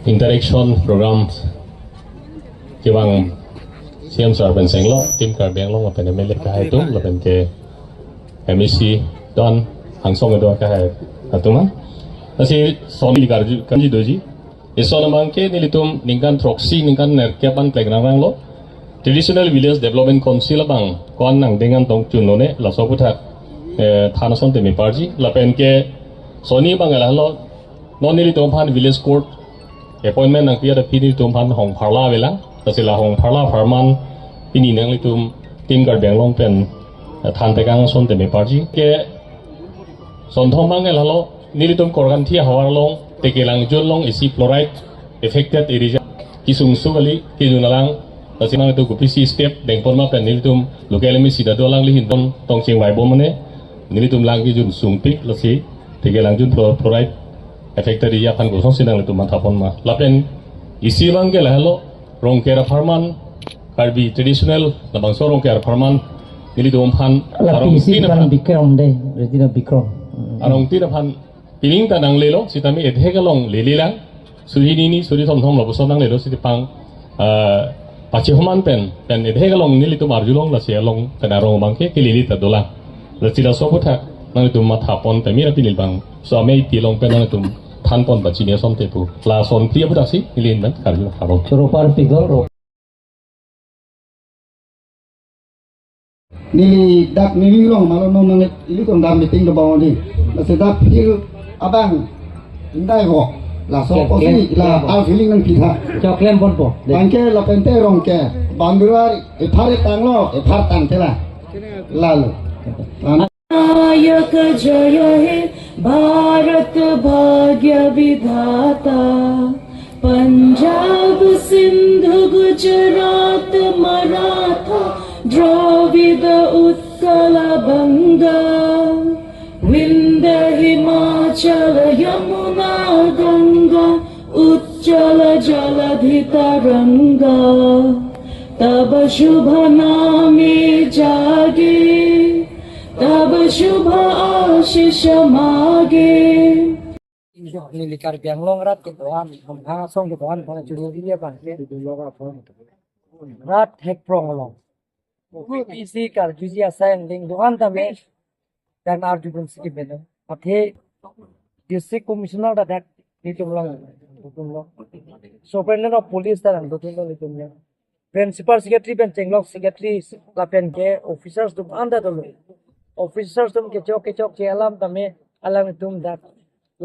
interaction program kiwang siam sar pen senglo tim kar beng long pen mele ka hai tum la pen ke MEC don hangsong do ka hai atuma asi soni kar ji kanji doji isona mangke nilitum ningkan proxy ningkan nerkepan plegrang lo traditional village development council bang kon nang dengan tong chunone la soputhak thana son te mi parji la pen ke soni bang la lo non nilitum phan village court appointment nang pia da pini tum phan hong pharla vela tasila hong pharla pharman pini nang litum tim gar beng long pen than te kang son te mi parji ke son thong bang la lo nilitum korgan thi hawar long te kelang jol long isi fluoride affected area kisung sugali kijunalang tasimang itu kupisi step dengpon ma pen nilitum lokalemi sida dolang lihin don tong ching wai bomane nilitum lang ki jun sungpik lasi tege lang jun fluoride affected area pan gosong sinang litum mathapon ma lapen isi bang ke lahalo rong kera farman karbi traditional labang so rong kera farman nilitum pan arong tina pan bikram de retina bikram arong tina pan pining tanang lelo sitami edhegalong lelilang suhini suri thom thom lobo sonang lelo sitipang pachi human pen edhegalong nilitum arjulong lasi along tanarong bangke kilili tadola lasila sobutha nang tum mathapon pemira pinil bang so amei pilong pen nang tum thanpon bachine som tepu la son priya budasi ilin ban karju haro choropar pigol ni dak ni long malo no nang ili kon dam meeting do bawdi la se dak pil abang indai go la so posi la al feeling nang pitha choklem pon po bangke la pente rong ke banduar e phare tanglo e phar tang thela lalu नायक जय हे भारत भाग्य विधाता पंजाब सिंध गुजरात मराठा द्रविड़ उत्कल बंगा विंध्य हिमाचल यमुना गंगा उच्चल जलधि तरंगा तब शुभ नामे जागे तब शुभ आशीष मागे nilikar biang long rat ke tuan hamha song ke tuan pada juru dia bang ke rat hek prong long isi kar juji asang ding tuan tame dan arjun sikit bedo athe district commissioner da dak nitum long superintendent of police da nitum long principal secretary ben chenglok secretary lapen ke officers dum anda dulu officers tum ke chok ke alam tame alam tum dak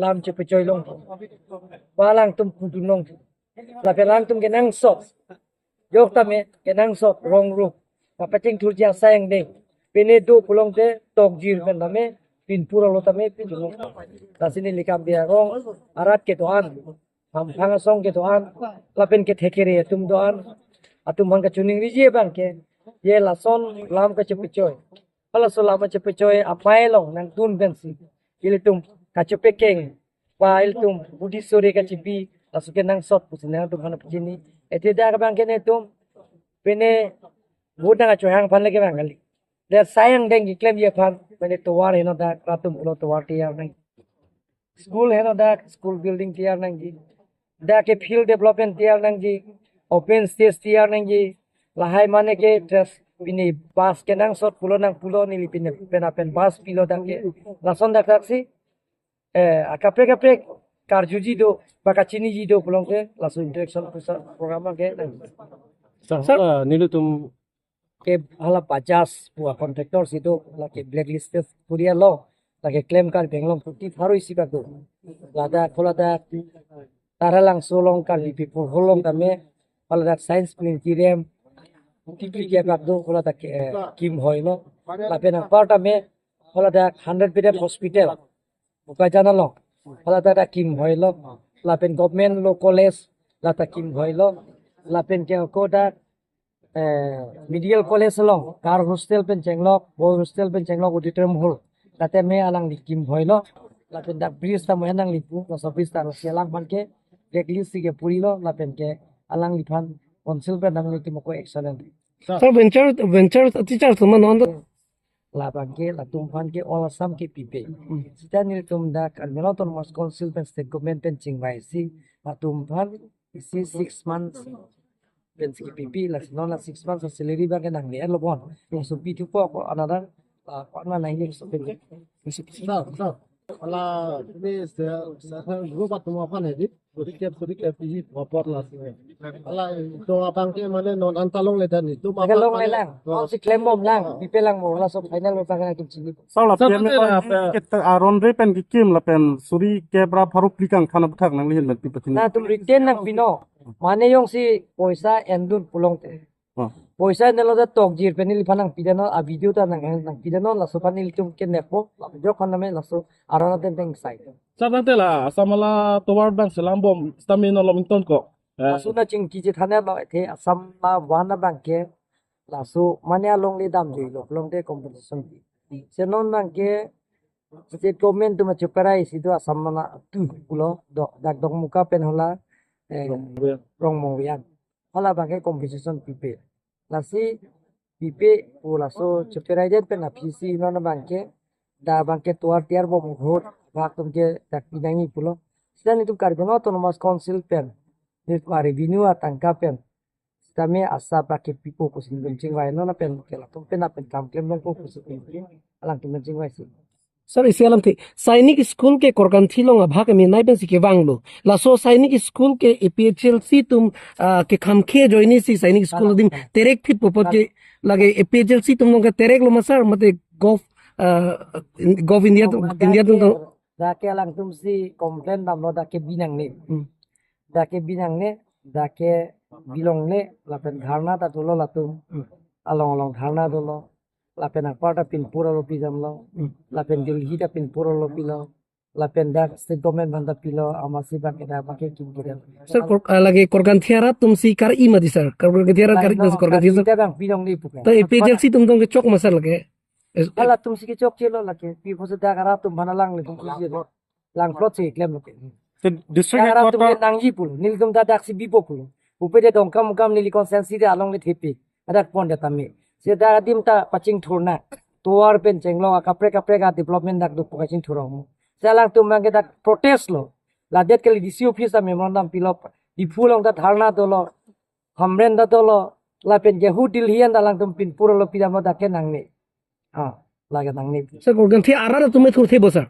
lam che pecoy long balang tum kudunong la pelang tum ke nang sok yok tame ke nang sok rong ru pa pating thul ja sang de pene do pulong te tok jir ben tame pin pura lo tame pin jung ta sini likam bia rong arat ke toan ham phanga song ke toan la pen ke thekere tum doan atum hang ka chuning ri je bang ke ye la son lam ka che pecoy pala so lam che pecoy apai long nang tun ben si ilitum kacupe keng pa iltum budi sore kacipi lasuke nang sot pusina tu kana pujini ete da ka bang kene tum pene buda nga chohang phan leke bang gali der sayang deng claim ye phan pene towar heno da kratum ulo towar tiar nang school heno da school building tiar nang ji da ke field development tiar nang ji open space tiar nang ji lahai mane ke dress ini bas ke nang sot pulo ni lipine pena pen bas pilo da ke lason da taksi kapre karjuji do bakachini ji do pulong ke langsung interaction program ke sir nilitum ke hala 50 buah kontraktor situ lagi blacklisted puria lo lagi claim kar benglong puti faru isi batu lada kolada taralang solong kar lipi holong tame kolada science plan kirem tipli ke batu kolada kim hoilo lapena parta me kolada 100-bedded hospital buka jana lo kolada da kim hoilo lapen government lo college lata kim hoilo lapen ke koda medical college lo car hostel pen chenglok boy hostel pen chenglok auditorium hall late me alang dikim hoilo lapen dak bris ta mo enang lipu lo service ta selang ban ke blacklist ke puri lo lapen ke alang liphan council pen nang likim ko excellent sir venture teacher tuman on la bangke la tumpan ke all Assam ke pipe sita nil tum da Karmel Autonomous Council pen state government pen chingwai si la tumpan isi 6 months pen ski pipe la non la 6 months salary ba ke nang le lo bon so pi tu po another ko na nai ni so pen Ala ini saya lupa tuh apa nih? Sedikit biji wapor lah. Ala itu abang ke mana non antalong ledan itu. Tagalong le lang all si claim mom lang pipe lang mo la so final mo pa ka kin chili sau là pen cái aron re pen cái kim là pen suri ke bra pharu plikang khana thak nang lihin pen pipatin na tum retain nang pino mane yung si poisa endun pulong te poisa nelo da tok jir penil phanang pidano a video ta nang pidano la so panil tum ken nepo jo khana me la so arona ten teng sai Sabang tela samala towar bang selam bom stamina lomington ko. so na ching ki je thane lo the asam la wana bang ke la so mane long le dam joi lo long te competition se non bang ke state government tum chuparai sido asam mana tu pulo dak dok muka pen hola rong mo yan hola bang ke competition pipe la si pipe pula so chuparai jet pen pc non bang ke da bang ke tuar tiar bo hot bak tum ke dak pinangi pulo sidan itu Karmel Autonomous Council pen ni revenue atangka pen kami asa pakai pipo ko sin bencing wai no na pen ke la tum pen na pen kam klem long ko su alang tum bencing wai si Sir, isialam ti sainik school ke korkan thilong a bhag mi nai ben si ke wanglo la so sainik school ke APHLC tum ke khamkhe joini si sainik school din terek fit popot ke lage APHLC tum long ke terek lo masar mate gov India tum da ke alang tum si komplain nam lo da ke binang ne da ke bilong ne la pen dharna ta tulo la tum along dharna dolo la pen aparta pin pura lo pijam lo la pen Delhi ta pin pura lo pilo la pen da state government banda pilo amasi ba ke da ba ke kim gire sir lage korkan thiara tum si kar i madi sir korkan thiara kar korkan thiara da bang bilong ni puka ta APHLC tum dong ke chok masar lage ala tum si ke chok chelo la ke pi pose da kara tum bana lang le tum si lang plot si klem lo ke district Kara tum headquarter ke nangji pulo nil tum da dak si bipo pulo upede dong kam nili konsensi de along le thepi adak pon da tami se da dim ta paching thurna tuar pen chenglo kapre ga development dak du paching thurong selang tum mang ke dak protest lo la det ke DC office da memorandum pilo di phulong da dharna dolo hamren da dolo la pen je hu dil hian da lang tum pin puro lo pidamo da ke nang ne la ga nang ne sir korkan thi ara tum thur the bosar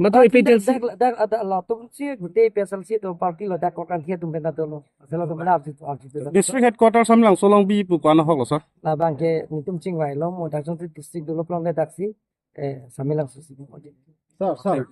mato APHLC dak ada la tum si gute pesal si to party lo dak kokan thia tum benda dolo selo tum na abji district headquarter samlang solong bi pu kana hok lo sir la bangke nitum chingwai lo mo dak jong district development dak si samilang susi Sir,